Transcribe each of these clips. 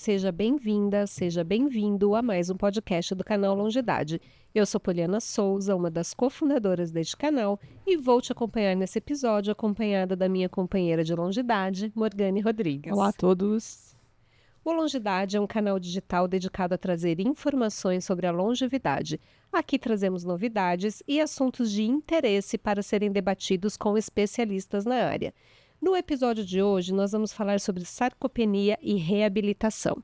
seja bem-vinda, seja bem-vindo a mais um podcast do canal Longidade. Eu sou Poliana Souza, uma das cofundadoras deste canal, e vou te acompanhar nesse episódio acompanhada da minha companheira de Longidade, Morgane Rodrigues. Olá a todos! O Longidade é um canal digital dedicado a trazer informações sobre a longevidade. Aqui trazemos novidades e assuntos de interesse para serem debatidos com especialistas na área. No episódio de hoje, nós vamos falar sobre sarcopenia e reabilitação.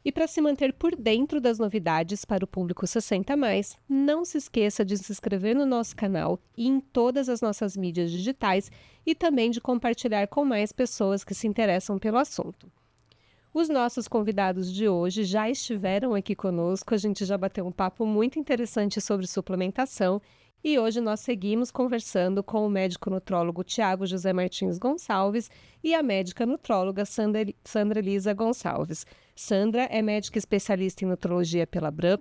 E para se manter por dentro das novidades para o público 60+, não se esqueça de se inscrever no nosso canal e em todas as nossas mídias digitais e também de compartilhar com mais pessoas que se interessam pelo assunto. Os nossos convidados de hoje já estiveram aqui conosco, a gente já bateu um papo muito interessante sobre suplementação e hoje nós seguimos conversando com o médico nutrólogo Tiago José Martins Gonçalves e a médica nutróloga Sandra Elisa Gonçalves. Sandra é médica especialista em nutrologia pela Abram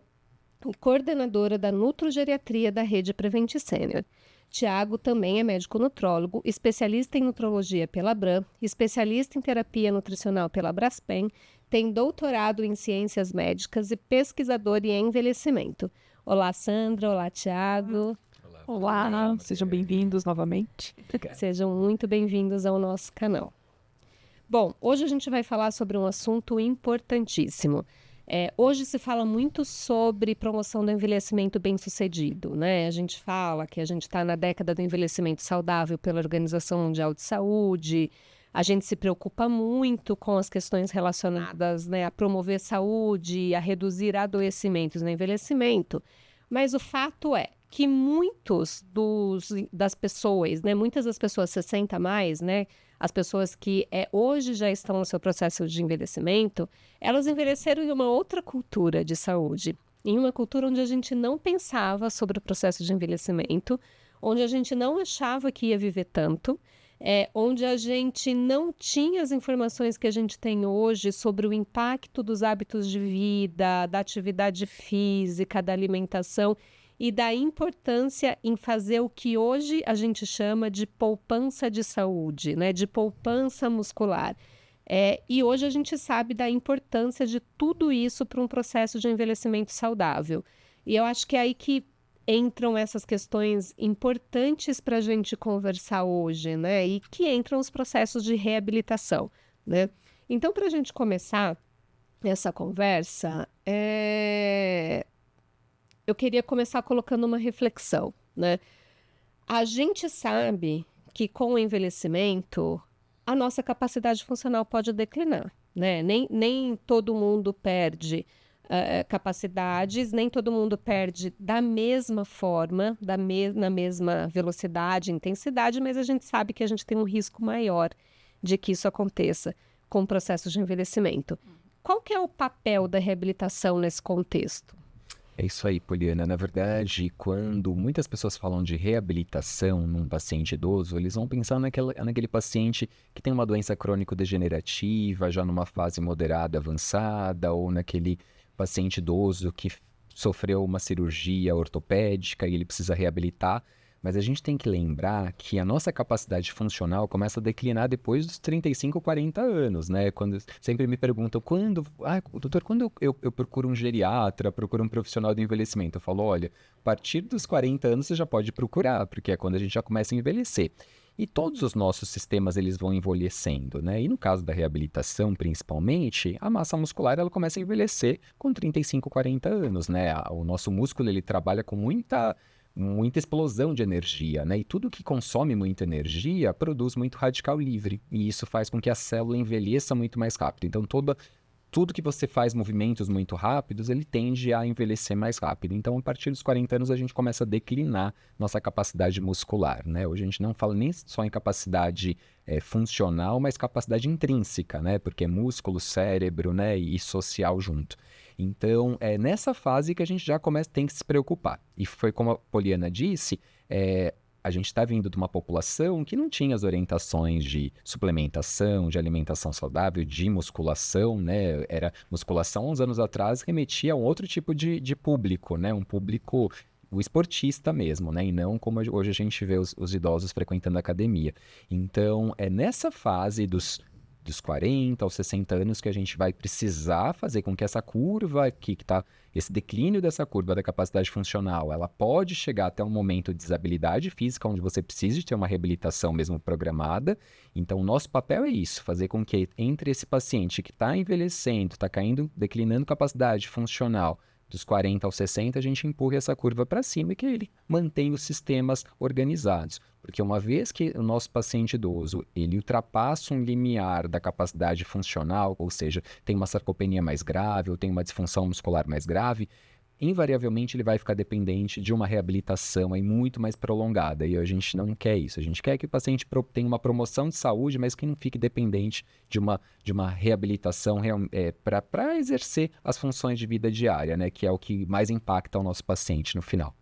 e coordenadora da nutrogeriatria da Rede Prevent Senior. Tiago também é médico nutrólogo, especialista em nutrologia pela Abram, especialista em terapia nutricional pela Braskem, tem doutorado em ciências médicas e pesquisador em envelhecimento. Olá, Sandra. Olá, Tiago. Olá, sejam bem-vindos novamente. Sejam muito bem-vindos ao nosso canal. Bom, hoje a gente vai falar sobre um assunto importantíssimo. Hoje se fala muito sobre promoção do envelhecimento bem-sucedido, né? A gente fala que a gente está na década do envelhecimento saudável pela Organização Mundial de Saúde, a gente se preocupa muito com as questões relacionadas, né, a promover saúde, a reduzir adoecimentos no envelhecimento, mas o fato é que das pessoas, né, muitas das pessoas 60+, né, as pessoas que hoje já estão no seu processo de envelhecimento, elas envelheceram em uma outra cultura de saúde, em uma cultura onde a gente não pensava sobre o processo de envelhecimento, onde a gente não achava que ia viver tanto, onde a gente não tinha as informações que a gente tem hoje sobre o impacto dos hábitos de vida, da atividade física, da alimentação e da importância em fazer o que hoje a gente chama de poupança de saúde, né, de poupança muscular. E hoje a gente sabe da importância de tudo isso para um processo de envelhecimento saudável. E eu acho que é aí que entram essas questões importantes para a gente conversar hoje, né, e que entram os processos de reabilitação, né. Então, para a gente começar essa conversa, eu queria começar colocando uma reflexão, né? A gente sabe que com o envelhecimento, a nossa capacidade funcional pode declinar, né? Nem todo mundo perde capacidades, nem todo mundo perde da mesma forma, na mesma velocidade, intensidade, mas a gente sabe que a gente tem um risco maior de que isso aconteça com o processo de envelhecimento. Qual que é o papel da reabilitação nesse contexto? É isso aí, Poliana. Na verdade, quando muitas pessoas falam de reabilitação num paciente idoso, eles vão pensar naquele paciente que tem uma doença crônico-degenerativa, já numa fase moderada, avançada, ou naquele paciente idoso que sofreu uma cirurgia ortopédica e ele precisa reabilitar. Mas a gente tem que lembrar que a nossa capacidade funcional começa a declinar depois dos 35, 40 anos, né? Quando sempre me perguntam, doutor, quando eu procuro um geriatra, procuro um profissional do envelhecimento? Eu falo, olha, a partir dos 40 anos você já pode procurar, porque é quando a gente já começa a envelhecer. E todos os nossos sistemas, eles vão envelhecendo, né? E no caso da reabilitação, principalmente, a massa muscular, ela começa a envelhecer com 35, 40 anos, né? O nosso músculo, ele trabalha com muita explosão de energia, né? E tudo que consome muita energia produz muito radical livre. E isso faz com que a célula envelheça muito mais rápido. Então, tudo que você faz movimentos muito rápidos, ele tende a envelhecer mais rápido. Então, a partir dos 40 anos, a gente começa a declinar nossa capacidade muscular, né? Hoje a gente não fala nem só em capacidade funcional, mas capacidade intrínseca, né? Porque é músculo, cérebro, né? E social junto. Então, é nessa fase que a gente já tem que se preocupar. E foi como a Poliana disse, a gente está vindo de uma população que não tinha as orientações de suplementação, de alimentação saudável, de musculação, né? Era musculação, uns anos atrás, remetia a um outro tipo de público, né? Um público, o esportista mesmo, né? E não como hoje a gente vê os idosos frequentando a academia. Então, é nessa fase dos dos 40 aos 60 anos que a gente vai precisar fazer com que essa curva aqui, esse declínio dessa curva da capacidade funcional, ela pode chegar até um momento de desabilidade física, onde você precise ter uma reabilitação mesmo programada. Então, o nosso papel é isso, fazer com que entre esse paciente que está envelhecendo, está caindo, declinando capacidade funcional, dos 40 aos 60, a gente empurra essa curva para cima e que ele mantenha os sistemas organizados. Porque uma vez que o nosso paciente idoso, ele ultrapassa um limiar da capacidade funcional, ou seja, tem uma sarcopenia mais grave ou tem uma disfunção muscular mais grave, invariavelmente ele vai ficar dependente de uma reabilitação aí muito mais prolongada. E a gente não quer isso. A gente quer que o paciente tenha uma promoção de saúde, mas que não fique dependente de uma reabilitação para exercer as funções de vida diária, né? Que é o que mais impacta o nosso paciente no final.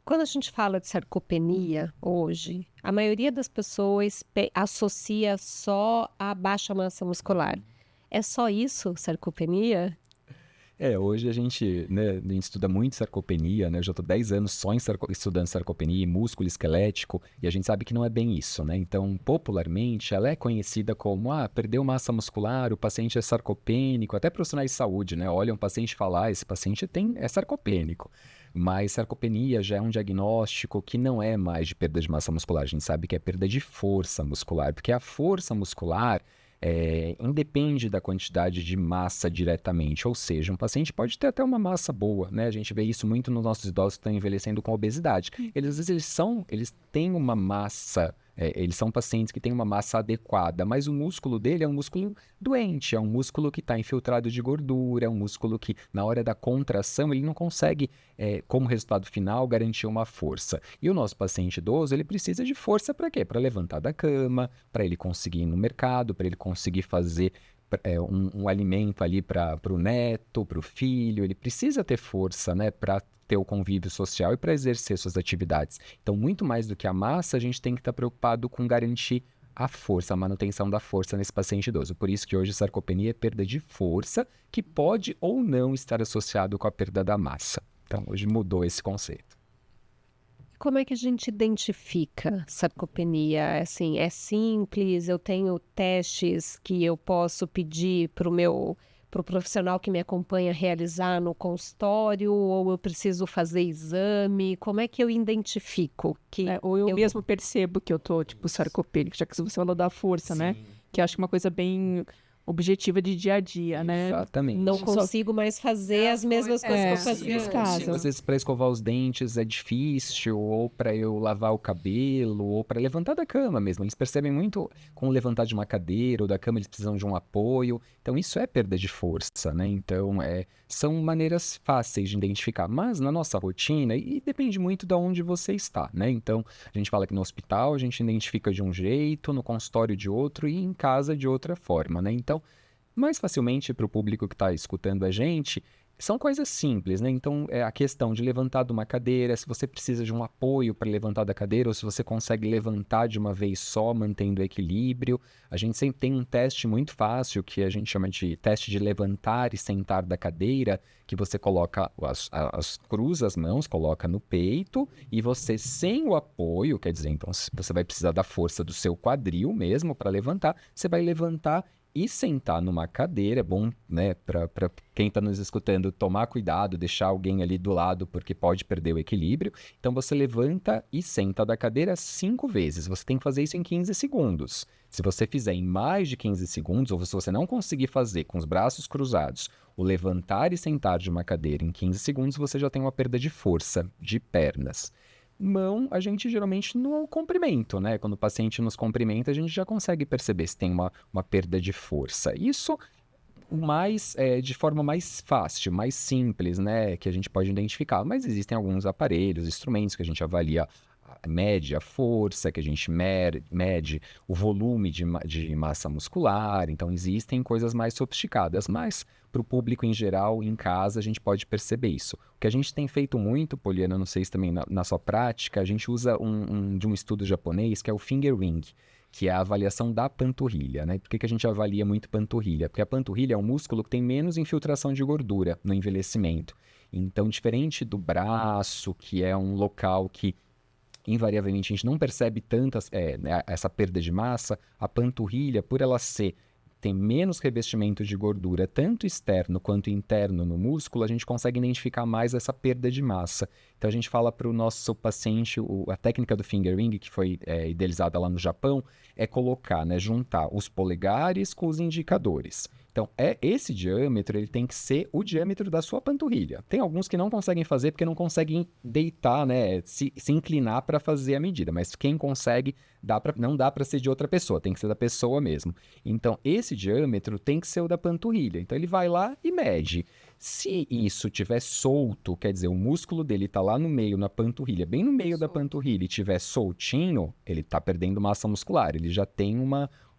Quando a gente fala de sarcopenia hoje, a maioria das pessoas associa só a baixa massa muscular. É só isso, sarcopenia? Hoje a gente estuda muito sarcopenia, né? Eu já estou 10 anos só estudando sarcopenia, músculo esquelético, e a gente sabe que não é bem isso, né? Então, popularmente, ela é conhecida como, perdeu massa muscular, o paciente é sarcopênico, até profissionais de saúde, né? Olham um paciente e falam, esse paciente é sarcopênico. Mas sarcopenia já é um diagnóstico que não é mais de perda de massa muscular, a gente sabe que é perda de força muscular, porque a força muscular independe da quantidade de massa diretamente, ou seja, um paciente pode ter até uma massa boa, né? A gente vê isso muito nos nossos idosos que estão envelhecendo com obesidade. Às vezes eles têm uma massa, eles são pacientes que têm uma massa adequada, mas o músculo dele é um músculo doente, é um músculo que está infiltrado de gordura, é um músculo que na hora da contração ele não consegue, como resultado final, garantir uma força. E o nosso paciente idoso, ele precisa de força para quê? Para levantar da cama, para ele conseguir ir no mercado, para ele conseguir fazer um alimento ali para o neto, para o filho. Ele precisa ter força, né, para ter o convívio social e para exercer suas atividades. Então, muito mais do que a massa, a gente tem que estar preocupado com garantir a força, a manutenção da força nesse paciente idoso. Por isso que hoje sarcopenia é perda de força, que pode ou não estar associado com a perda da massa. Então, hoje mudou esse conceito. Como é que a gente identifica sarcopenia? Assim, é simples? Eu tenho testes que eu posso pedir para o profissional que me acompanha realizar no consultório? Ou eu preciso fazer exame? Como é que eu identifico? Ou eu mesmo percebo que eu tô, sarcopênico, já que você falou da força, né? Que eu acho que é uma coisa bem objetiva de dia a dia, né? Exatamente. Não consigo mais fazer as mesmas coisas que eu fazia antes. Às vezes para escovar os dentes é difícil, ou para eu lavar o cabelo, ou para levantar da cama mesmo. Eles percebem muito com levantar de uma cadeira ou da cama, eles precisam de um apoio. Então isso é perda de força, né? Então são maneiras fáceis de identificar. Mas na nossa rotina, e depende muito de onde você está, né? Então a gente fala que no hospital a gente identifica de um jeito, no consultório de outro e em casa de outra forma, né? Então, mais facilmente para o público que está escutando a gente, são coisas simples, né? Então, a questão de levantar de uma cadeira, se você precisa de um apoio para levantar da cadeira, ou se você consegue levantar de uma vez só, mantendo o equilíbrio. A gente sempre tem um teste muito fácil, que a gente chama de teste de levantar e sentar da cadeira, que você coloca, cruza as mãos, coloca no peito, e você, sem o apoio, quer dizer, então, você vai precisar da força do seu quadril mesmo para levantar, você vai levantar e sentar numa cadeira. É bom, né, para quem está nos escutando tomar cuidado, deixar alguém ali do lado, porque pode perder o equilíbrio. Então você levanta e senta da cadeira 5 vezes. Você tem que fazer isso em 15 segundos. Se você fizer em mais de 15 segundos, ou se você não conseguir fazer com os braços cruzados, o levantar e sentar de uma cadeira em 15 segundos, você já tem uma perda de força de pernas. Mão, a gente geralmente no comprimento, né? Quando o paciente nos cumprimenta, a gente já consegue perceber se tem uma perda de força. Isso de forma mais fácil, mais simples, né? Que a gente pode identificar. Mas existem alguns aparelhos, instrumentos que a gente avalia, mede a força, que a gente mede o volume de massa muscular. Então, existem coisas mais sofisticadas, mas para o público em geral, em casa, a gente pode perceber isso. O que a gente tem feito muito, Poliana, não sei se também na sua prática, a gente usa de um estudo japonês, que é o finger ring, que é a avaliação da panturrilha, né? Por que a gente avalia muito panturrilha? Porque a panturrilha é um músculo que tem menos infiltração de gordura no envelhecimento. Então, diferente do braço, que é um local que invariavelmente a gente não percebe tanto essa perda de massa, a panturrilha, por ela ser tem menos revestimento de gordura, tanto externo quanto interno no músculo, a gente consegue identificar mais essa perda de massa. Então a gente fala para o nosso paciente, a técnica do finger ring, que foi idealizada lá no Japão, é colocar, né, juntar os polegares com os indicadores. Então, esse diâmetro, ele tem que ser o diâmetro da sua panturrilha. Tem alguns que não conseguem fazer porque não conseguem deitar, né, se inclinar para fazer a medida, mas quem consegue, não dá para ser de outra pessoa, tem que ser da pessoa mesmo. Então, esse diâmetro tem que ser o da panturrilha. Então, ele vai lá e mede. Se isso tiver solto, quer dizer, o músculo dele está lá no meio, na panturrilha, bem no meio da panturrilha, e tiver soltinho, ele está perdendo massa muscular. Ele já tem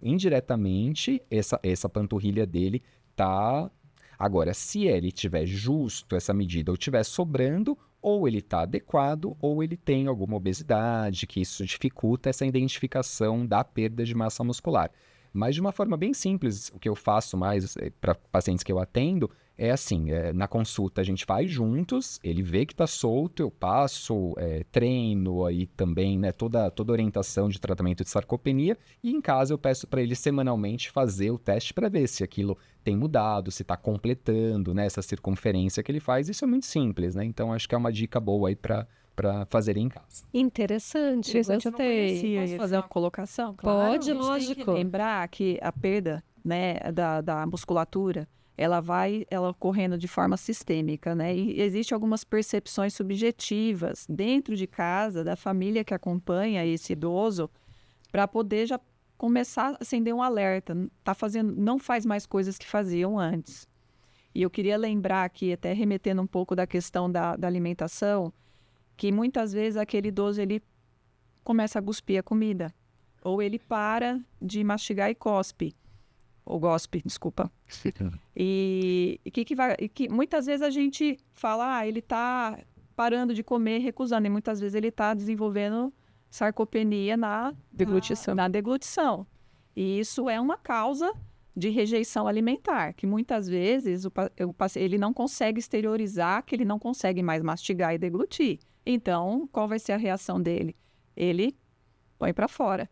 indiretamente, essa panturrilha dele tá... Agora, se ele tiver justo essa medida ou tiver sobrando, ou ele está adequado, ou ele tem alguma obesidade, que isso dificulta essa identificação da perda de massa muscular. Mas de uma forma bem simples, o que eu faço mais para pacientes que eu atendo é assim, na consulta a gente vai juntos, ele vê que está solto, eu passo, treino aí também, né, toda orientação de tratamento de sarcopenia, e em casa eu peço para ele semanalmente fazer o teste para ver se aquilo tem mudado, se está completando, né, essa circunferência que ele faz. Isso é muito simples, né? Então acho que é uma dica boa aí para fazer em casa. Interessante, Interessante, eu não gostei. conhecia. Posso fazer uma colocação? Pode, A gente tem lógico. que lembrar que a perda, né, da musculatura, ela ocorrendo de forma sistêmica, né? E existem algumas percepções subjetivas dentro de casa, da família que acompanha esse idoso, para poder já começar a acender um alerta. Não faz mais coisas que faziam antes. E eu queria lembrar aqui, até remetendo um pouco da questão da alimentação, que muitas vezes aquele idoso ele começa a cuspir a comida, ou ele para de mastigar e cospe, ou gospe, desculpa. E que muitas vezes a gente fala, ele está parando de comer, recusando, e muitas vezes ele está desenvolvendo sarcopenia na deglutição. E isso é uma causa de rejeição alimentar, que muitas vezes ele não consegue exteriorizar, que ele não consegue mais mastigar e deglutir. Então, qual vai ser a reação dele? Ele põe para fora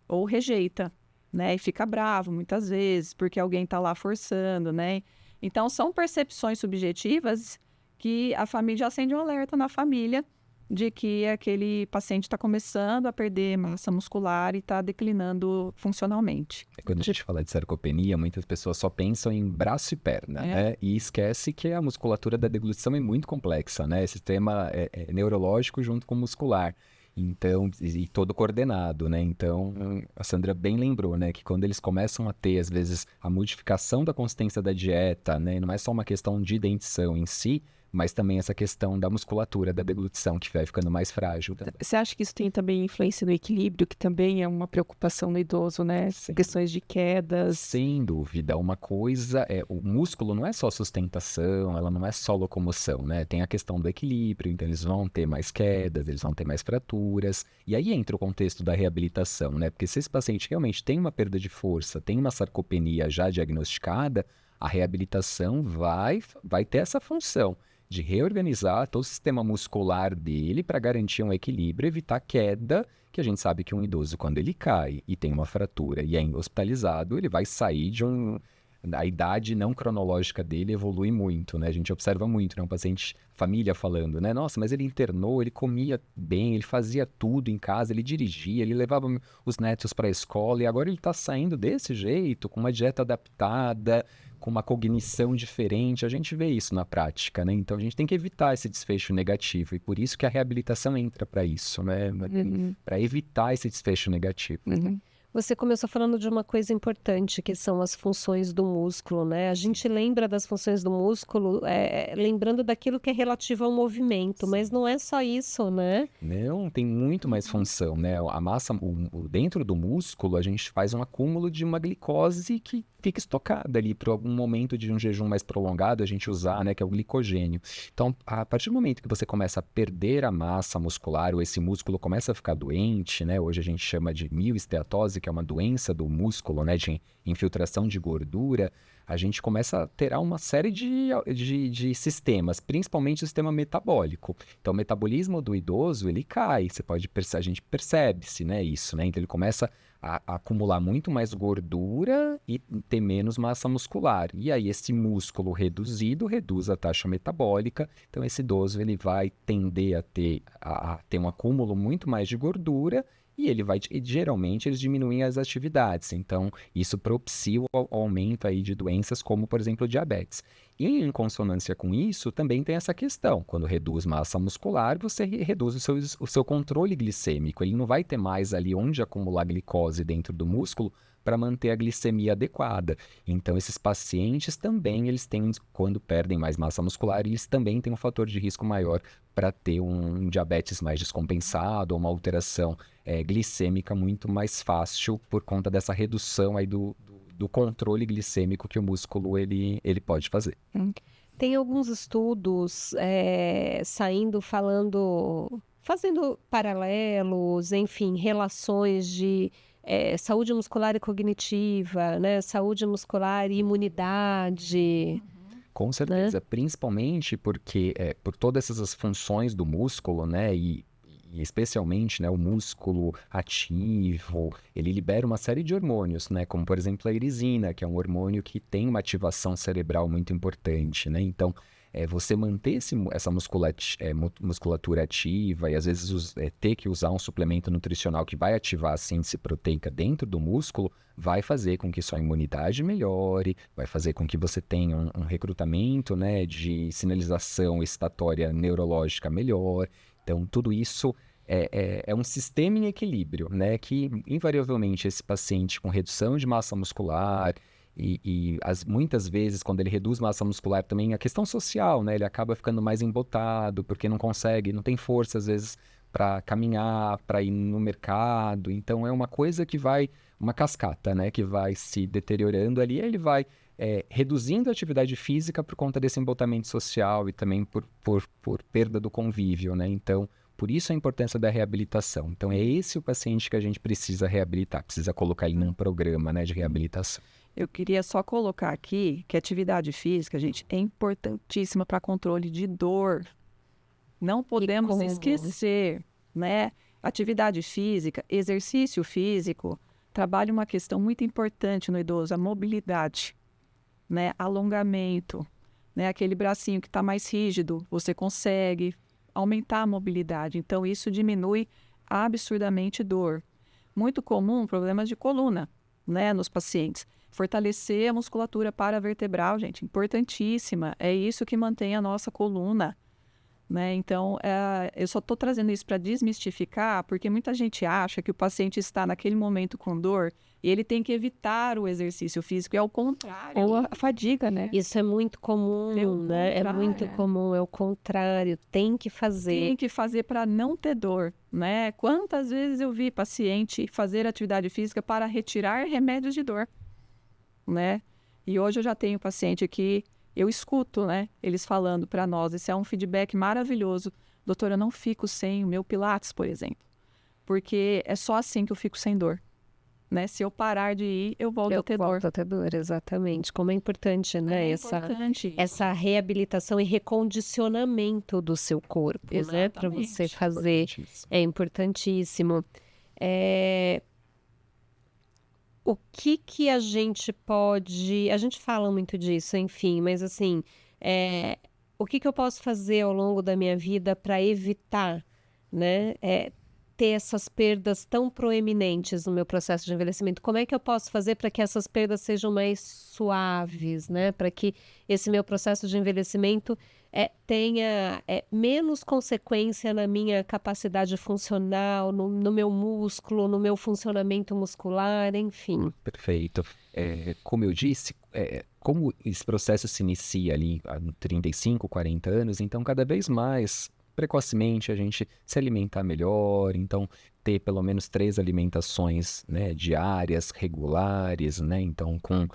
ou rejeita, né? E fica bravo muitas vezes porque alguém está lá forçando, né? Então, são percepções subjetivas que a família já acende um alerta na família de que aquele paciente está começando a perder massa muscular e está declinando funcionalmente. Quando a gente fala de sarcopenia, muitas pessoas só pensam em braço e perna, né? E esquece que a musculatura da deglutição é muito complexa, né? Esse sistema é neurológico junto com muscular. Então, e todo coordenado, né? Então, a Sandra bem lembrou, né? Que quando eles começam a ter, às vezes, a modificação da consistência da dieta, né? Não é só uma questão de dentição em si, mas também essa questão da musculatura, da deglutição, que vai ficando mais frágil também. Você acha que isso tem também influência no equilíbrio, que também é uma preocupação no idoso, né? Sim. Questões de quedas. Sem dúvida. Uma coisa o músculo não é só sustentação, ela não é só locomoção, né? Tem a questão do equilíbrio, então eles vão ter mais quedas, eles vão ter mais fraturas. E aí entra o contexto da reabilitação, né? Porque se esse paciente realmente tem uma perda de força, tem uma sarcopenia já diagnosticada, a reabilitação vai ter essa função de reorganizar todo o sistema muscular dele para garantir um equilíbrio, evitar queda, que a gente sabe que um idoso, quando ele cai e tem uma fratura e é hospitalizado, ele vai sair a idade não cronológica dele evolui muito, né? A gente observa muito, né? Um paciente, família falando, né? Nossa, mas ele internou, ele comia bem, ele fazia tudo em casa, ele dirigia, ele levava os netos para a escola e agora ele está saindo desse jeito, com uma dieta adaptada, com uma cognição diferente. A gente vê isso na prática, né? Então a gente tem que evitar esse desfecho negativo e por isso que a reabilitação entra para isso, né? Para evitar esse desfecho negativo. Você começou falando de uma coisa importante, que são as funções do músculo, né? A gente lembra das funções do músculo, lembrando daquilo que é relativo ao movimento, mas não é só isso, né? Não, tem muito mais função, né? A massa, dentro do músculo, a gente faz um acúmulo de uma glicose que fica estocada ali para algum momento de um jejum mais prolongado, a gente usar, né? Que é o glicogênio. Então, a partir do momento que você começa a perder a massa muscular, ou esse músculo começa a ficar doente, né? Hoje a gente chama de mioesteatose, que é uma doença do músculo, né? De infiltração de gordura. a gente começa a ter uma série de sistemas, principalmente o sistema metabólico. Então, o metabolismo do idoso, ele cai, a gente percebe-se, né, isso, né? Então, ele começa a acumular muito mais gordura e ter menos massa muscular. E aí, esse músculo reduzido reduz a taxa metabólica. Então, esse idoso ele vai tender a ter um acúmulo muito mais de gordura e geralmente eles diminuem as atividades. Então, isso propicia o aumento aí de doenças como, por exemplo, diabetes. E em consonância com isso, também tem essa questão. Quando reduz massa muscular, você reduz o seu controle glicêmico. Ele não vai ter mais ali onde acumular glicose dentro do músculo para manter a glicemia adequada. Então, esses pacientes também, quando perdem mais massa muscular, eles também têm um fator de risco maior para ter um diabetes mais descompensado ou uma alteração glicêmica muito mais fácil por conta dessa redução aí do controle glicêmico que o músculo ele pode fazer. Tem alguns estudos fazendo paralelos, enfim, relações de saúde muscular e cognitiva, né? Saúde muscular e imunidade. Com certeza, principalmente porque por todas essas funções do músculo, né, e especialmente, né, o músculo ativo, ele libera uma série de hormônios, né, como por exemplo a irisina, que é um hormônio que tem uma ativação cerebral muito importante, né, então você manter essa musculatura ativa e às vezes ter que usar um suplemento nutricional que vai ativar a síntese proteica dentro do músculo, vai fazer com que sua imunidade melhore, vai fazer com que você tenha um recrutamento, né, de sinalização excitatória neurológica melhor. Então, tudo isso é um sistema em equilíbrio, né? Que, invariavelmente, esse paciente com redução de massa muscular muitas vezes, quando ele reduz massa muscular também, a questão social, né? Ele acaba ficando mais embotado, porque não tem força, às vezes, para caminhar, para ir no mercado. Então, é uma coisa uma cascata, né? Que vai se deteriorando ali, ele vai reduzindo a atividade física por conta desse embotamento social e também por perda do convívio, né? Então, por isso a importância da reabilitação. Então, é esse o paciente que a gente precisa reabilitar, precisa colocar ele num programa, né, de reabilitação. Eu queria só colocar aqui que a atividade física, gente, é importantíssima para controle de dor. Não podemos esquecer, né? Atividade física, exercício físico, trabalha uma questão muito importante no idoso, a mobilidade, né? Alongamento, né? Aquele bracinho que está mais rígido, você consegue aumentar a mobilidade. Então, isso diminui absurdamente dor. Muito comum problemas de coluna, né, nos pacientes. Fortalecer a musculatura paravertebral, gente, importantíssima. É isso que mantém a nossa coluna, né? Então, eu só estou trazendo isso para desmistificar, porque muita gente acha que o paciente está naquele momento com dor e ele tem que evitar o exercício físico, e ao contrário. Ou a fadiga, né? Isso é muito comum, né? É muito comum, é o contrário. Tem que fazer. Tem que fazer para não ter dor, né? Quantas vezes eu vi paciente fazer atividade física para retirar remédios de dor, né? E hoje eu já tenho paciente que eu escuto, né, eles falando para nós, esse é um feedback maravilhoso. Doutora, eu não fico sem o meu Pilates, por exemplo, porque é só assim que eu fico sem dor, né? Se eu parar de ir, eu volto a ter dor. Volto a ter dor, exatamente. Como é importante, né? Essa reabilitação e recondicionamento do seu corpo, né? Para você fazer. É importantíssimo. O que a gente pode... A gente fala muito disso, enfim, mas assim, o que eu posso fazer ao longo da minha vida para evitar, né, ter essas perdas tão proeminentes no meu processo de envelhecimento? Como é que eu posso fazer para que essas perdas sejam mais suaves, né? Para que esse meu processo de envelhecimento tenha menos consequência na minha capacidade funcional, no meu músculo, no meu funcionamento muscular, enfim. Perfeito. Como eu disse, como esse processo se inicia ali há 35, 40 anos, então cada vez mais precocemente a gente se alimentar melhor, então ter pelo menos 3 alimentações, né, diárias, regulares, né, então com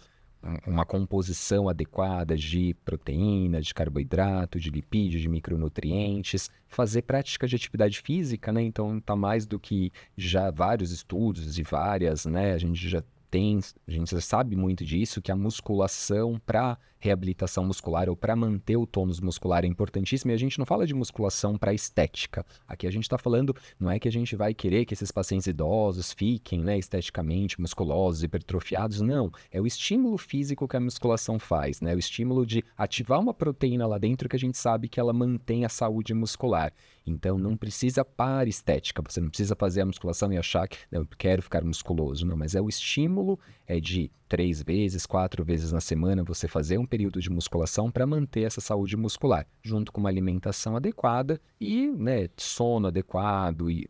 uma composição adequada de proteína, de carboidrato, de lipídio, de micronutrientes, fazer prática de atividade física, né? Então tá mais do que já vários estudos e várias, né? A gente já a gente já sabe muito disso, que a musculação para reabilitação muscular ou para manter o tônus muscular é importantíssimo, e a gente não fala de musculação para estética. Aqui a gente está falando, não é que a gente vai querer que esses pacientes idosos fiquem, né, esteticamente musculosos, hipertrofiados, não. É o estímulo físico que a musculação faz, né? O estímulo de ativar uma proteína lá dentro que a gente sabe que ela mantém a saúde muscular. Então, não precisa para estética, você não precisa fazer a musculação e achar que eu quero ficar musculoso, não, mas é o estímulo de 3 vezes, 4 vezes na semana você fazer um período de musculação para manter essa saúde muscular, junto com uma alimentação adequada e, né, sono adequado e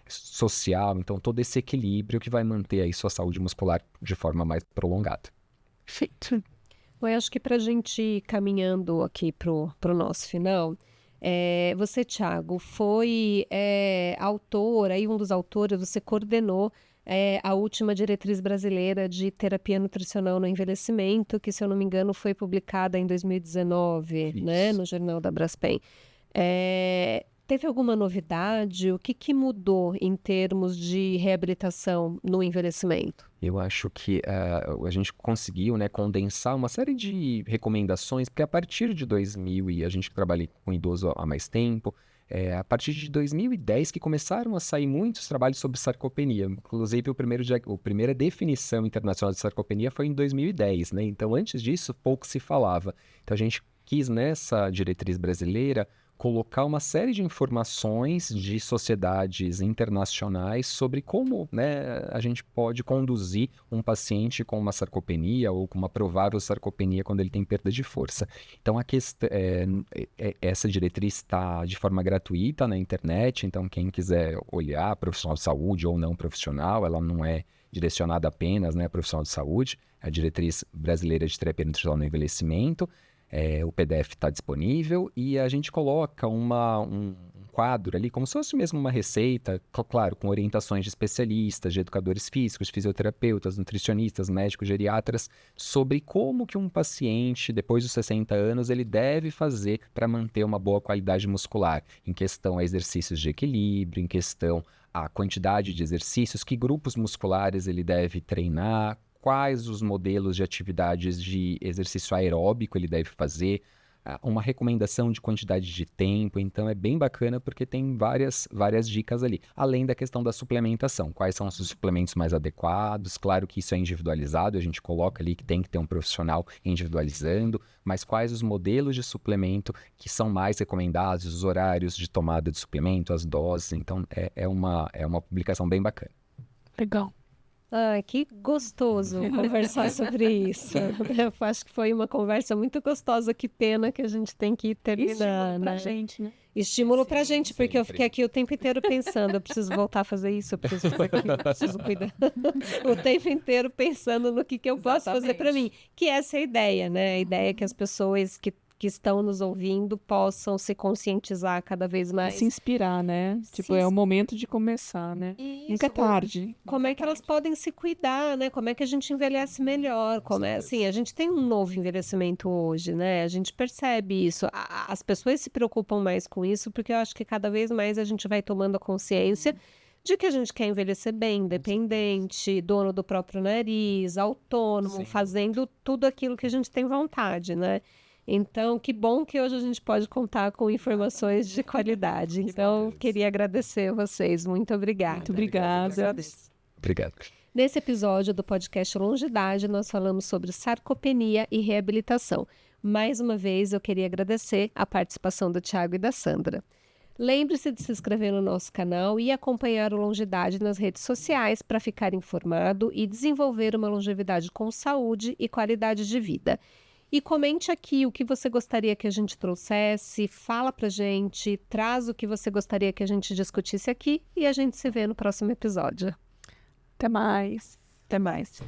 social, então todo esse equilíbrio que vai manter aí sua saúde muscular de forma mais prolongada. Perfeito. Eu acho que para a gente ir caminhando aqui pro nosso final, você, Thiago, foi autor, aí um dos autores, você coordenou a última diretriz brasileira de terapia nutricional no envelhecimento, que, se eu não me engano, foi publicada em 2019, né, no Jornal da Braskem. Teve alguma novidade? O que mudou em termos de reabilitação no envelhecimento? Eu acho que a gente conseguiu, né, condensar uma série de recomendações, porque a partir de 2000, e a gente trabalha com idoso há mais tempo, a partir de 2010 que começaram a sair muitos trabalhos sobre sarcopenia. Inclusive, a primeira definição internacional de sarcopenia foi em 2010, né? Então, antes disso, pouco se falava. Então, a gente quis, nessa diretriz brasileira, colocar uma série de informações de sociedades internacionais sobre como, né, a gente pode conduzir um paciente com uma sarcopenia ou com uma provável sarcopenia quando ele tem perda de força. Então, essa diretriz está de forma gratuita na internet, então quem quiser olhar, profissional de saúde ou não profissional, ela não é direcionada apenas, né, a profissional de saúde, a diretriz brasileira de terapia nutricional no envelhecimento. O PDF está disponível e a gente coloca um quadro ali, como se fosse mesmo uma receita, claro, com orientações de especialistas, de educadores físicos, de fisioterapeutas, nutricionistas, médicos, geriatras, sobre como que um paciente, depois dos 60 anos, ele deve fazer para manter uma boa qualidade muscular, em questão a exercícios de equilíbrio, em questão a quantidade de exercícios, que grupos musculares ele deve treinar, quais os modelos de atividades de exercício aeróbico ele deve fazer, uma recomendação de quantidade de tempo. Então é bem bacana porque tem várias dicas ali, além da questão da suplementação, quais são os suplementos mais adequados. Claro que isso é individualizado, a gente coloca ali que tem que ter um profissional individualizando, mas quais os modelos de suplemento que são mais recomendados, os horários de tomada de suplemento, as doses. Então é uma publicação bem bacana. Legal. Ai, que gostoso conversar sobre isso. Eu acho que foi uma conversa muito gostosa. Que pena que a gente tem que terminar, Estímulo pra né? gente, né? Estímulo pra gente, porque eu fiquei aqui o tempo inteiro pensando, eu preciso voltar a fazer isso, eu preciso fazer aquilo, eu preciso cuidar. O tempo inteiro pensando no que eu posso fazer pra mim. Que essa é a ideia, né? A ideia é que as pessoas que estão nos ouvindo possam se conscientizar cada vez mais. Se inspirar, né? Tipo, é o momento de começar, né? Nunca é tarde. Como é que elas podem se cuidar, né? Como é que a gente envelhece melhor? Assim, a gente tem um novo envelhecimento hoje, né? A gente percebe isso. As pessoas se preocupam mais com isso porque eu acho que cada vez mais a gente vai tomando a consciência de que a gente quer envelhecer bem, independente, dono do próprio nariz, autônomo, fazendo tudo aquilo que a gente tem vontade, né? Então, que bom que hoje a gente pode contar com informações de qualidade. Então, queria agradecer a vocês. Muito obrigada. Muito obrigada. Obrigado. Nesse episódio do podcast Longidade, nós falamos sobre sarcopenia e reabilitação. Mais uma vez, eu queria agradecer a participação do Thiago e da Sandra. Lembre-se de se inscrever no nosso canal e acompanhar o Longidade nas redes sociais para ficar informado e desenvolver uma longevidade com saúde e qualidade de vida. E comente aqui o que você gostaria que a gente trouxesse, fala pra gente, traz o que você gostaria que a gente discutisse aqui e a gente se vê no próximo episódio. Até mais. Até mais.